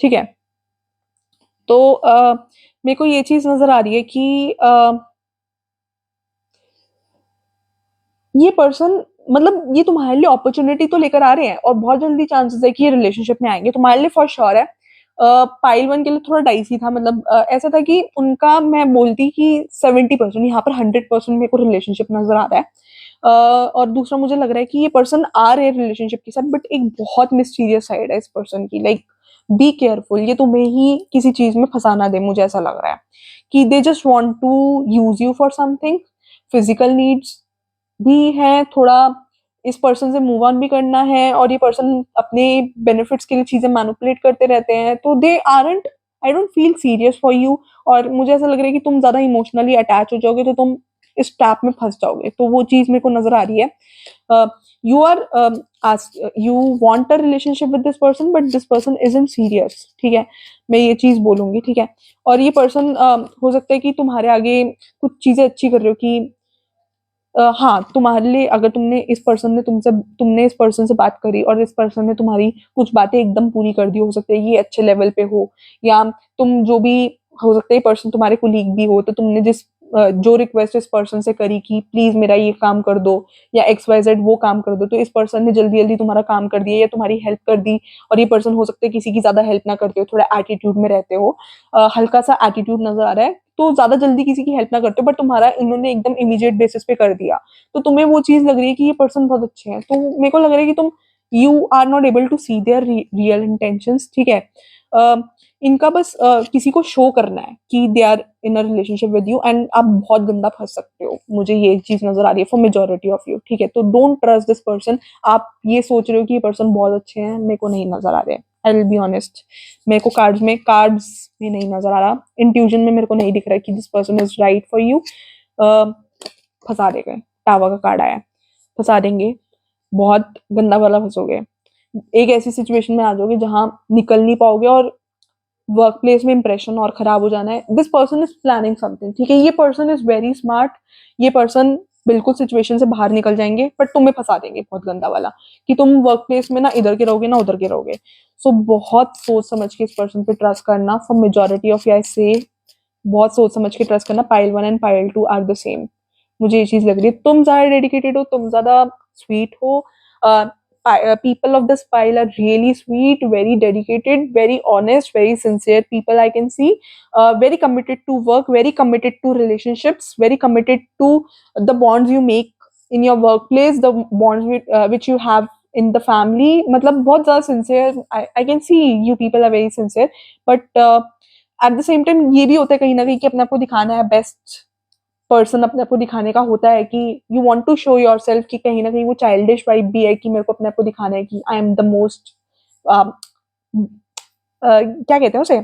ठीक है। तो मेरे को ये चीज नजर आ रही है कि ये पर्सन मतलब ये तुम्हारे लिए अपॉर्चुनिटी तो लेकर आ रहे हैं, और बहुत जल्दी चांसेस है कि ये रिलेशनशिप में आएंगे तुम्हारे लिए, फॉर श्योर है। पाइल वन के लिए थोड़ा डाइसी था, मतलब ऐसा था कि उनका मैं बोलती कि 70%, यहाँ पर 100% मेरे को रिलेशनशिप नजर आ रहा है। और दूसरा मुझे लग रहा है कि ये पर्सन आ रहे हैं रिलेशनशिप के साथ, बट एक बहुत मिस्टीरियस साइड है इस पर्सन की, लाइक बी केयरफुल, ये तुम्हें ही किसी चीज में फंसाना दे, मुझे ऐसा लग रहा है कि they just want to use you for something. Physical needs भी है थोड़ा, इस पर्सन से मूव ऑन भी करना है, और ये पर्सन अपने बेनिफिट्स के लिए चीजें मैनिपुलेट करते रहते हैं, तो they aren't, I don't feel serious for you. और मुझे ऐसा लग रहा है कि तुम ज्यादा इमोशनली अटैच हो जाओगे तो तुम इस ट्रैप में फंस जाओगे, तो वो चीज मेरे को नजर आ रही है। You are you want a relationship with this person, but this person is in serious, ठीक है। मैं ये चीज बोलूंगी, ठीक है। और ये पर्सन हो सकता है कि तुम्हारे आगे कुछ चीजें अच्छी कर रहे हो कि हाँ, तुम्हारे लिए अगर तुमने इस पर्सन से बात करी और इस पर्सन ने तुम्हारी कुछ बातें एकदम पूरी कर दी, हो सकता है ये अच्छे लेवल पे हो, या तुम जो भी, हो सकता है पर्सन तुम्हारे कुलीग भी हो, तो तुमने जो रिक्वेस्ट इस पर्सन से करी कि प्लीज मेरा ये काम कर दो, या XYZ वो काम कर दो, तो इस पर्सन ने जल्दी जल्दी तुम्हारा काम कर दिया या तुम्हारी हेल्प कर दी। और ये पर्सन हो सकता है किसी की ज्यादा हेल्प ना करते हो, थोड़ा एटीट्यूड में रहते हो, हल्का सा एटीट्यूड नजर आ रहा है, तो ज्यादा जल्दी किसी की हेल्प ना करते हो, बट तुम्हारा इन्होंने एकदम इमीडिएट बेसिस पे कर दिया, तो तुम्हें वो चीज लग रही है कि ये पर्सन बहुत अच्छे हैं, तो मेरे को लग रहा है कि तुम you are not able to see their real intentions, ठीक है। इनका बस किसी को शो करना है कि they are in a relationship with you, and आप बहुत गंदा फंस सकते हो, मुझे ये चीज नजर आ रही है फॉर मेजोरिटी ऑफ यू, ठीक है। तो डोंट ट्रस्ट दिस पर्सन। आप ये सोच रहे हो कि ये पर्सन बहुत अच्छे हैं, मेरे को नहीं नजर आ रहे हैं, आई विल बी ऑनेस्ट। मेरे को कार्ड्स में नहीं नजर आ रहा, इंट्यूजन में मेरे को नहीं दिख रहा कि this person is right for you. फंसा देंगे, टावा का कार्ड आया है, फंसा देंगे, बहुत गंदा वाला फंसोगे, एक ऐसी सिचुएशन में आ जाओगे जहां निकल नहीं पाओगे, और वर्क प्लेस में इंप्रेशन और खराब हो जाना है। This person is planning something, ठीक है। ये पर्सन इज वेरी स्मार्ट, ये पर्सन बिल्कुल सिचुएशन से बाहर निकल जाएंगे, बट तुम्हें फंसा देंगे बहुत गंदा वाला, कि तुम वर्क प्लेस में ना इधर के रहोगे ना उधर के रहोगे। सो बहुत सोच समझ के इस पर्सन पे ट्रस्ट करना, for majority of you I say, बहुत सोच समझ के ट्रस्ट करना। Pile one and pile two are the same, मुझे ये चीज लग रही है। तुम ज्यादा डेडिकेटेड हो, तुम ज्यादा स्वीट हो। People of this pile are really sweet, very dedicated, very honest, very sincere people, I can see. Very committed to work, very committed to relationships, very committed to the bonds you make in your workplace, the bonds which you have in the family. मतलब बहुत ज़्यादा sincere, I can see you people are very sincere, but at the same time ये भी होता है कहीं ना कहीं कि अपने आप को दिखाना है, बेस्ट पर्सन अपने आप को दिखाने का होता है कि you want to show yourself, कि कहीं ना कहीं वो चाइल्डिश वाइब भी है कि मेरे को अपने आप को दिखाना है कि आई एम द मोस्ट क्या कहते हैं उसे,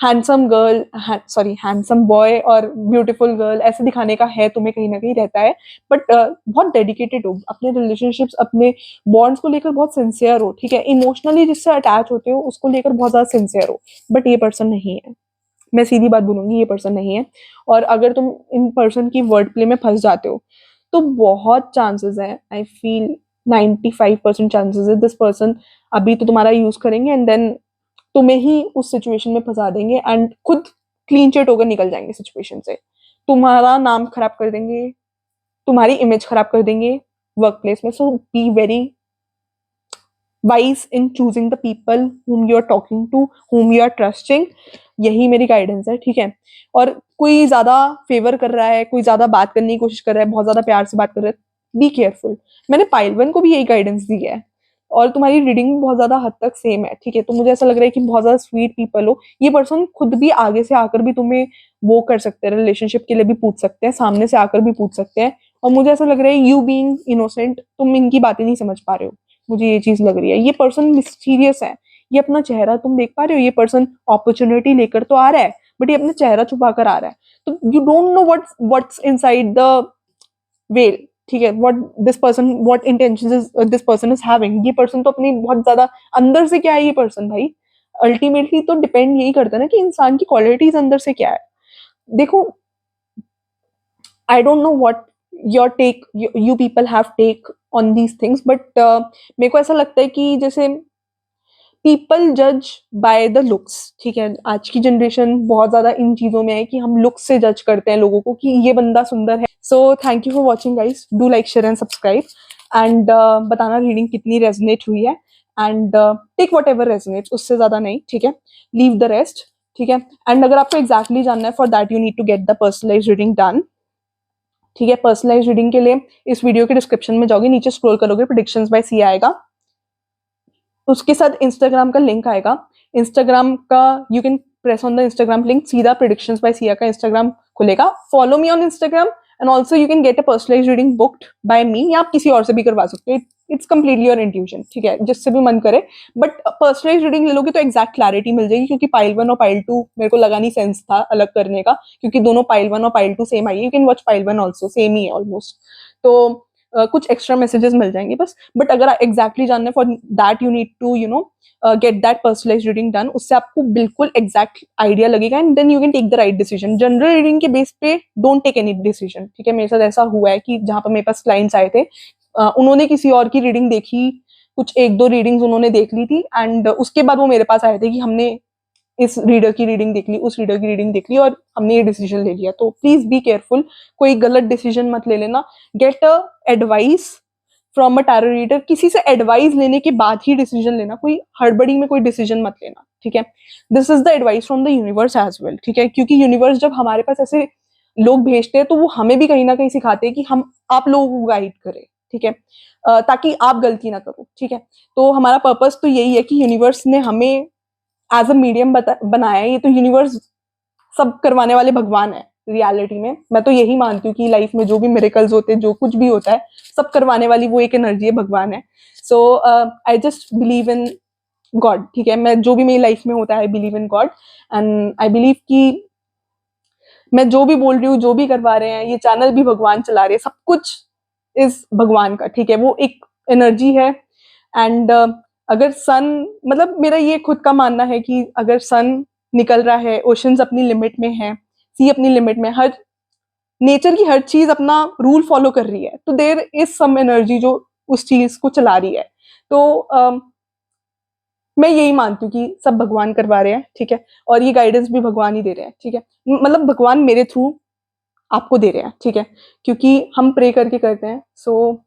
handsome girl, sorry handsome boy और ब्यूटीफुल गर्ल ऐसे दिखाने का है तुम्हें, कहीं ना कहीं रहता है। बट बहुत डेडिकेटेड हो अपने रिलेशनशिप्स, अपने बॉन्ड्स को लेकर बहुत सिंसियर हो, ठीक है, इमोशनली जिससे अटैच होते हो उसको लेकर बहुत ज्यादा सिंसियर हो। बट ये पर्सन नहीं है, मैं सीधी बात बोलूंगी, ये पर्सन नहीं है। और अगर तुम इन पर्सन की वर्ड प्ले में फंस जाते हो तो बहुत चांसेस है, आई फील 95% चांसेस है दिस पर्सन अभी तो तुम्हारा यूज करेंगे एंड देन तुम्हें ही उस सिचुएशन में फंसा देंगे एंड खुद क्लीन चिट होकर निकल जाएंगे सिचुएशन से। तुम्हारा नाम खराब कर देंगे, तुम्हारी इमेज खराब कर देंगे वर्क प्लेस में। So be very wise in choosing the people whom you are talking to, whom you are trusting। यही मेरी गाइडेंस है, ठीक है। और कोई ज्यादा फेवर कर रहा है, कोई ज्यादा बात करने की कोशिश कर रहा है, बहुत ज्यादा प्यार से बात कर रहा है, बी केयरफुल। मैंने पाइल वन को भी यही गाइडेंस दी है और तुम्हारी रीडिंग बहुत ज्यादा हद तक सेम है, ठीक है। तो मुझे ऐसा लग रहा है कि बहुत ज्यादा स्वीट पीपल हो, ये पर्सन खुद भी आगे से आकर भी तुम्हें वो कर सकते हैं, रिलेशनशिप के लिए भी पूछ सकते हैं, सामने से आकर भी पूछ सकते हैं। और मुझे ऐसा लग रहा है यू बीइंग इनोसेंट तुम इनकी बातें नहीं समझ पा रहे हो, मुझे ये चीज लग रही है। ये पर्सन मिस्टीरियस है, ये अपना चेहरा तुम देख पा रहे हो, ये पर्सन अपॉर्चुनिटी लेकर तो आ रहा है बट ये अपना चेहरा छुपा कर आ रहा है। तो you don't know what's inside the well, ठीक है, what intentions this person is having. ये पर्सन तो अपनी बहुत ज्यादा अंदर से क्या है ये पर्सन भाई, अल्टीमेटली तो डिपेंड यही करता है ना कि इंसान की क्वालिटीज अंदर से क्या है। देखो, I don't know what your take, you people have take on these things, but मेरे को ऐसा लगता है कि जैसे पीपल जज बाय द लुक्स, ठीक है। आज की जनरेशन बहुत ज्यादा इन चीजों में है कि हम लुक्स से जज करते हैं लोगों को कि ये बंदा सुंदर है। So thank you for watching guys, do like share and subscribe and बताना रीडिंग कितनी रेजोनेट हुई है and take whatever resonates, उससे ज्यादा नहीं, ठीक है, लीव द रेस्ट, ठीक है। एंड अगर आपको एग्जैक्टली जानना है, for that you need to get the personalise reading done, ठीक है। पर्सनलाइज रीडिंग के लिए इस वीडियो के डिस्क्रिप्शन में जाओगे, नीचे स्क्रॉल करोगे, प्रेडिक्शंस बाय सी आएगा, उसके साथ इंस्टाग्राम का लिंक आएगा। इंस्टाग्राम का you can press on the Instagram link, सीधा प्रेडिक्शंस बाय सिया का इंस्टाग्राम खुलेगा। Follow me on Instagram and also you can get a personalise reading booked by me, या आप किसी और से भी करवा सकते हो, इट्स कंप्लीटली योर इंट्यूशन, ठीक है, जिससे भी मन करे। बट पर्सनलाइज रीडिंग ले लोगे तो एग्जैक्ट क्लैरिटी मिल जाएगी, क्योंकि पाइल वन और पाइल टू मेरे को लगा नहीं सेंस था अलग करने का, क्योंकि दोनों पाइल वन और पाइल टू सेम आई है। You can watch pile one also, same ही है ऑलमोस्ट। तो कुछ एक्स्ट्रा मैसेजेस मिल जाएंगे बस। बट अगर एग्जैक्टली जानना है, for that you need to you know get that personalise reading done, उससे आपको बिल्कुल एग्जैक्ट आइडिया लगेगा and then you can take the right decision. General reading के बेस पे डोंट टेक एनी डिसीजन, ठीक है। मेरे साथ ऐसा हुआ है कि जहां पर मेरे पास क्लाइंट्स आए थे, उन्होंने किसी और की रीडिंग देखी, कुछ एक दो रीडिंग्स उन्होंने देख ली थी एंड उसके बाद वो मेरे पास आए थे कि हमने इस रीडर की रीडिंग देख ली, उस रीडर की रीडिंग देख ली और हमने ये डिसीजन ले लिया। तो प्लीज बी केयरफुल, कोई गलत डिसीजन मत ले लेना। Get a advice from a tarot reader, किसी से एडवाइस लेने के बाद ही डिसीजन लेना, कोई हड़बड़ी में कोई डिसीजन मत लेना, ठीक है। This is the advice from the universe as well, ठीक है, क्योंकि यूनिवर्स जब हमारे पास ऐसे लोग भेजते हैं तो वो हमें भी कहीं ना कहीं सिखाते हैं कि हम आप लोगों को गाइड करें, ठीक है, ताकि आप गलती ना करो, ठीक है। तो हमारा पर्पस तो यही है कि यूनिवर्स ने हमें एज अ मीडियम बनाया है। ये तो यूनिवर्स सब करवाने वाले भगवान है रियलिटी में। मैं तो यही मानती हूँ कि लाइफ में जो भी मिरेकल्स होते हैं, जो कुछ भी होता है, सब करवाने वाली वो एक एनर्जी है, भगवान है। So I just believe in God, ठीक है। मैं जो भी मेरी लाइफ में होता है, I believe in God and I believe कि मैं जो भी बोल रही हूँ, जो भी करवा रहे हैं, ये चैनल भी भगवान चला रहे हैं, सब कुछ इस भगवान का, ठीक है। वो एक एनर्जी है एंड अगर सन, मतलब मेरा ये खुद का मानना है कि अगर सन निकल रहा है, ओशंस अपनी लिमिट में है, सी अपनी लिमिट में, हर नेचर की हर चीज अपना रूल फॉलो कर रही है, तो देर इज सम एनर्जी जो उस चीज को चला रही है। तो मैं यही मानती हूँ कि सब भगवान करवा रहे हैं, ठीक है, और ये गाइडेंस भी भगवान ही दे रहे हैं, ठीक है। मतलब भगवान मेरे थ्रू आपको दे रहे हैं, ठीक है, क्योंकि हम प्रे करके करते हैं। सो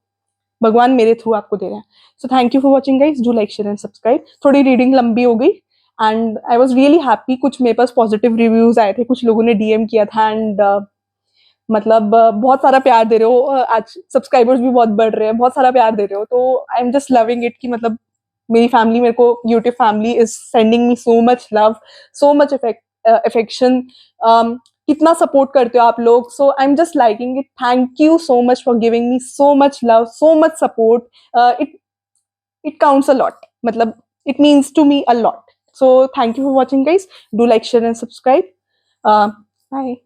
भगवान मेरे थ्रू आपको दे रहे हैं। सो thank you for watching guys, do like share and subscribe. थोड़ी रीडिंग लंबी हो गई and I was really happy, कुछ मेरे पास पॉजिटिव रिव्यूज आए थे, कुछ लोगों ने डीएम किया था एंड मतलब बहुत सारा प्यार दे रहे हो, आज सब्सक्राइबर्स भी बहुत बढ़ रहे हैं, बहुत सारा प्यार दे रहे हो, तो I am just loving it कि मतलब मेरी फैमिली मेरे को, YouTube family is sending me so much love, so much affection, कितना सपोर्ट करते हो आप लोग। So I am just liking it, thank you so much for giving me so much love, so much support. It it counts a lot, मतलब it means to me a lot, So thank you for watching, guys. Do like, share, and subscribe. Bye.